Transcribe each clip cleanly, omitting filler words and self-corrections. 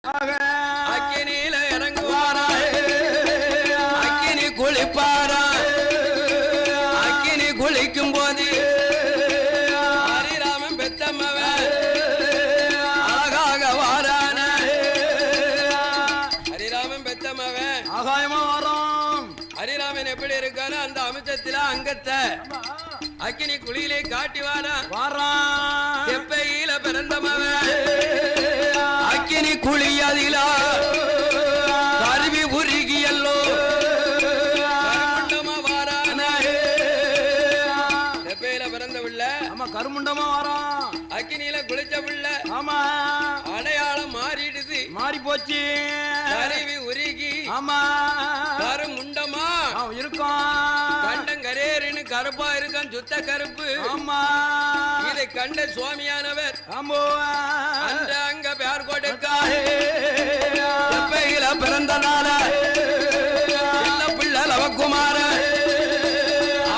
அக்கினியில இறங்குவாரா அக்கினி குளிப்பாரா அக்கினி குளிக்கும் போது ஹரிராமன் பெத்தம்மவன் அழகாக வாரான ஹரிராமன் பெத்தம்மவன் ஆகாயமா வாராம். ஹரிராமன் எப்படி இருக்கானோ அந்த அம்சத்தில அங்கத்தை அக்கினி குளியிலே காட்டி வாரான். எப்பையில பிறந்தமவன் அக்கினி குழி அதில கருவி உருகியல்லோ கருமுண்டமா வாரான எப்பையில பிறந்த பிள்ள ஆமா கருமுண்டமா வாரான். அக்கினியில குளிச்ச பிள்ள ஆமா அடையாளம் மாறிடுது மாறி போச்சு கருவி உருகி ஆமா கருமுண்டமா இருக்கும் கண்டங்கரேருன்னு கருப்பா இருக்கான் சுத்த கருப்பு ஆமா இதை கண்ட சுவாமியானவர் ஆம்போ அந்த அங்க பேர் கொடுக்காரு பிறந்தனால எல்லா பிள்ளை லவக்குமார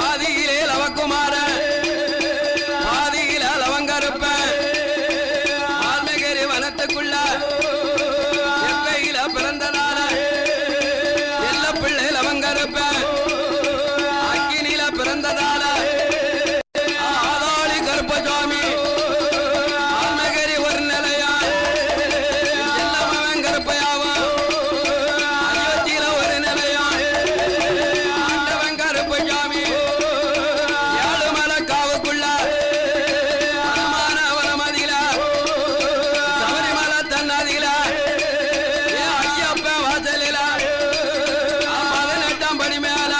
ஆதியிலே லவக்குமார ஆதியில லவங்கருப்ப ஆன்மகரி வனத்துக்குள்ள எப்பையில பிறந்தனால எல்லா பிள்ளை லவங்கருப்ப அக்கினில பிறந்ததால ஆதாளி கருப்பசாமி ஆன்மகரி ஒரு நிலையா எல்லாமவன் கருப்பையாவா அயோத்தியில ஒரு நிலையா ஆண்டவன் கருப்பசாமி ஏழு மலை காவுக்குள்ள வரமதியில சபரிமலை தன்னதியில ஐயப்ப வாசலில 18ஆம் படி மேல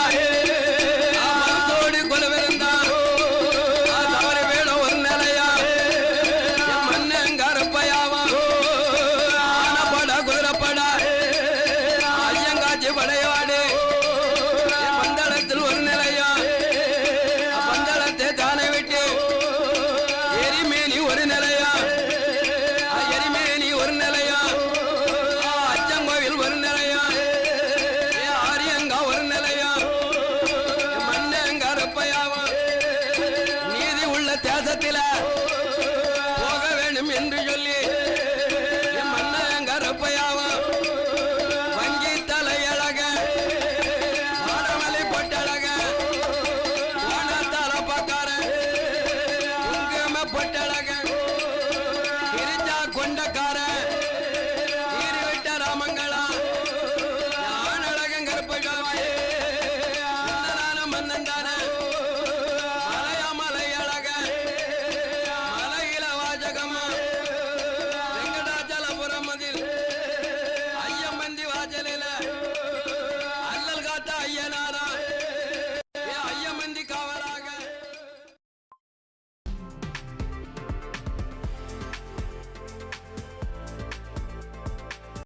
போக வேண்டும் என்று சொல்லி மன்னங்கரப்பையாவ வங்கி தலையழக மாடமலை பொட்டழக ஓனத்தால பக்கார குங்கும பொட்டழக கிரிஜா கொண்டக்கார ஈரிவிட்ட ராமங்களா யானழகன் கருப்பசாமி மன்னன் தான மலையாமலை அழக வெங்கடாச்சலபுரம் மதில் ஐயம்மந்தி வாசலில அல்லல் காத்த ஐயனாரா ஐயம்மந்தி காவல்